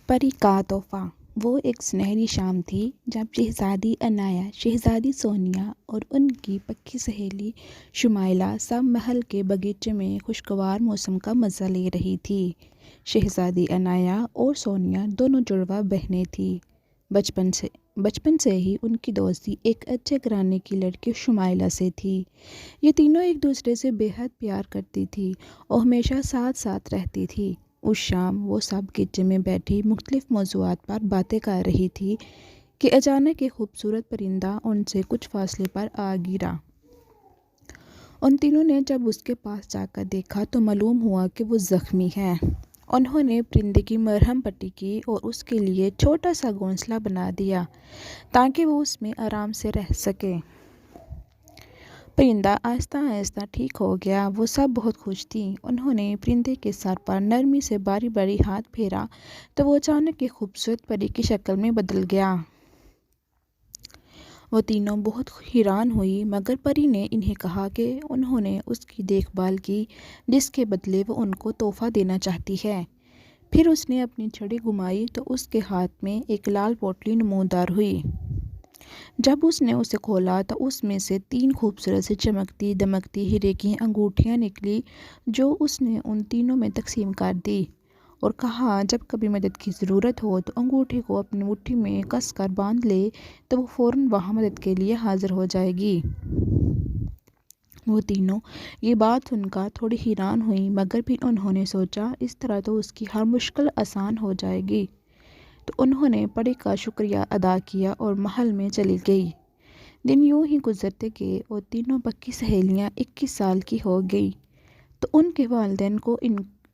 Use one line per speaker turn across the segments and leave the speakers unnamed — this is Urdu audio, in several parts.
پری کا تحفہ۔ وہ ایک سنہری شام تھی جب شہزادی عنایا، شہزادی سونیا اور ان کی پکی سہیلی شمائلہ سب محل کے باغیچے میں خوشگوار موسم کا مزہ لے رہی تھی۔ شہزادی عنایا اور سونیا دونوں جڑواں بہنیں تھیں۔ بچپن سے ہی ان کی دوستی ایک اچھے گھرانے کی لڑکی شمائلہ سے تھی۔ یہ تینوں ایک دوسرے سے بے حد پیار کرتی تھیں اور ہمیشہ ساتھ رہتی تھیں۔ اس شام وہ سب باغیچے میں بیٹھی مختلف موضوعات پر باتیں کر رہی تھی کہ اچانک ایک خوبصورت پرندہ ان سے کچھ فاصلے پر آ گرا۔ ان تینوں نے جب اس کے پاس جا کر دیکھا تو معلوم ہوا کہ وہ زخمی ہے۔ انہوں نے پرندے کی مرہم پٹی کی اور اس کے لیے چھوٹا سا گھونسلہ بنا دیا تاکہ وہ اس میں آرام سے رہ سکے۔ پرندہ آہستہ آہستہ ٹھیک ہو گیا۔ وہ سب بہت خوش تھیں۔ انہوں نے پرندے کے سر پر نرمی سے باری باری ہاتھ پھیرا تو وہ اچانک ایک خوبصورت پری کی شکل میں بدل گیا۔ وہ تینوں بہت حیران ہوئی، مگر پری نے انہیں کہا کہ انہوں نے اس کی دیکھ بھال کی جس کے بدلے وہ ان کو تحفہ دینا چاہتی ہے۔ پھر اس نے اپنی چھڑی گھمائی تو اس کے ہاتھ میں ایک لال پوٹلی نمودار ہوئی۔ جب اس نے اسے کھولا تو اس میں سے 3 خوبصورت سی چمکتی دمکتی ہیرے کی انگوٹھیاں نکلی جو اس نے ان تینوں میں تقسیم کر دی اور کہا جب کبھی مدد کی ضرورت ہو تو انگوٹھی کو اپنی مٹھی میں کس کر باندھ لے تو وہ فوراً وہاں مدد کے لیے حاضر ہو جائے گی۔ وہ تینوں یہ بات سن کر تھوڑی حیران ہوئیں، مگر پھر انہوں نے سوچا اس طرح تو اس کی ہر مشکل آسان ہو جائے گی۔ تو انہوں نے پری کا شکریہ ادا کیا اور محل میں چلی گئی۔ دن یوں ہی گزرتے گئے اور تینوں پکی سہیلیاں 21 سال کی ہو گئیں۔ تو ان کے والدین کو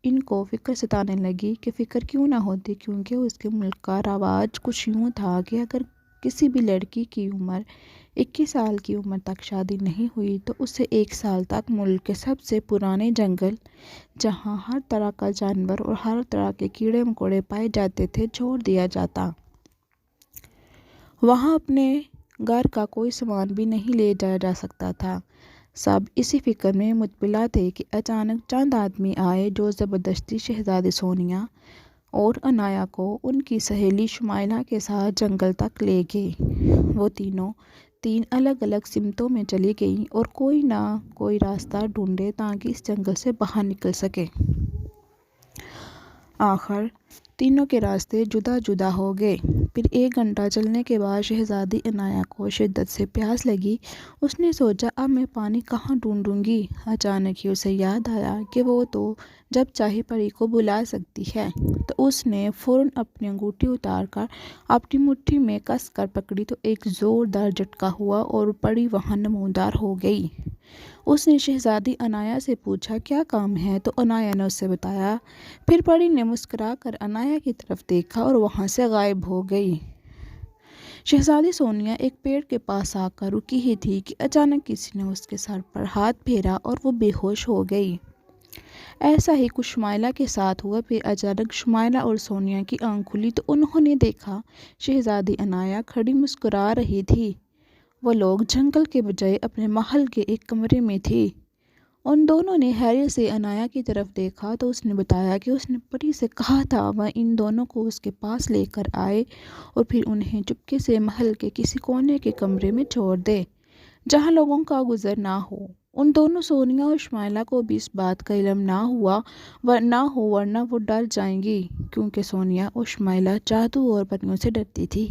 ان کو فکر ستانے لگی کہ فکر کیوں نہ ہوتی، کیونکہ اس کے ملک کا رواج کچھ یوں تھا کہ اگر کسی بھی لڑکی کی عمر 21 سال کی عمر تک شادی نہیں ہوئی تو اسے 1 سال تک ملک کے سب سے پرانے جنگل جہاں ہر طرح کا جانور اور ہر طرح کے کیڑے مکوڑے پائے جاتے تھے چھوڑ دیا جاتا۔ وہاں اپنے گھر کا کوئی سامان بھی نہیں لے جایا جا سکتا تھا۔ سب اسی فکر میں مطلع تھے کہ اچانک چند آدمی آئے جو زبردستی شہزادی سونیا اور عنایا کو ان کی سہیلی شمائلہ کے ساتھ جنگل تک لے گئے۔ وہ تینوں 3 الگ الگ سمتوں میں چلی گئیں اور کوئی نہ کوئی راستہ ڈھونڈے تاکہ اس جنگل سے باہر نکل سکے۔ آخر تینوں کے راستے جدا جدا ہو گئے۔ پھر 1 گھنٹہ چلنے کے بعد شہزادی عنایا کو شدت سے پیاس لگی۔ اس نے سوچا اب میں پانی کہاں ڈھونڈوں گی؟ اچانک ہی اسے یاد آیا کہ وہ تو جب چاہے پری کو بلا سکتی ہے۔ تو اس نے فوراً اپنی انگوٹھی اتار کر اپنی مٹھی میں کس کر پکڑی تو ایک زوردار جھٹکا ہوا اور پری وہاں نمودار ہو گئی۔ اس نے شہزادی عنایا سے پوچھا کیا کام ہے؟ تو عنایا نے اسے بتایا۔ پھر پری نے مسکرا کر عنایا کی طرف دیکھا اور وہاں سے غائب ہو گئی۔ شہزادی سونیا ایک پیڑ کے پاس آ کر رکی ہی تھی کہ اچانک کسی نے اس کے سر پر ہاتھ پھیرا اور وہ بے ہوش ہو گئی۔ ایسا ہی کچھ شمائلہ کے ساتھ ہوا۔ پھر اچانک شمائلہ اور سونیا کی آنکھ کھلی تو انہوں نے دیکھا شہزادی عنایا کھڑی مسکرا رہی تھی۔ وہ لوگ جنگل کے بجائے اپنے محل کے ایک کمرے میں تھے۔ ان دونوں نے حیرت سے عنایا کی طرف دیکھا تو اس نے بتایا کہ اس نے پری سے کہا تھا وہ ان دونوں کو اس کے پاس لے کر آئے اور پھر انہیں چپکے سے محل کے کسی کونے کے کمرے میں چھوڑ دے جہاں لوگوں کا گزر نہ ہو۔ ان دونوں سونیا اور شمائلہ کو بھی اس بات کا علم نہ ہو ورنہ وہ ڈر جائیں گی، کیونکہ سونیا اور شمائلہ جادو اور پریوں سے ڈرتی تھی۔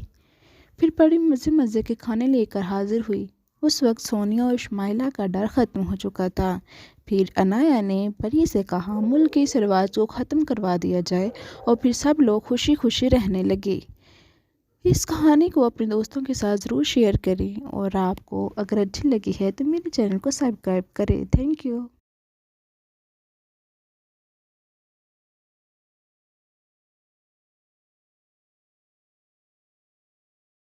پھر پری مزے کے کھانے لے کر حاضر ہوئی۔ اس وقت سونیا اور شمائلہ کا ڈر ختم ہو چکا تھا۔ پھر عنایا نے پری سے کہا ملک کے اس رواج کو ختم کروا دیا جائے اور پھر سب لوگ خوشی خوشی رہنے لگے۔ اس کہانی کو اپنے دوستوں کے ساتھ ضرور شیئر کریں اور آپ کو اگر اچھی لگی ہے تو میرے چینل کو سبسکرائب کریں۔ Thank you.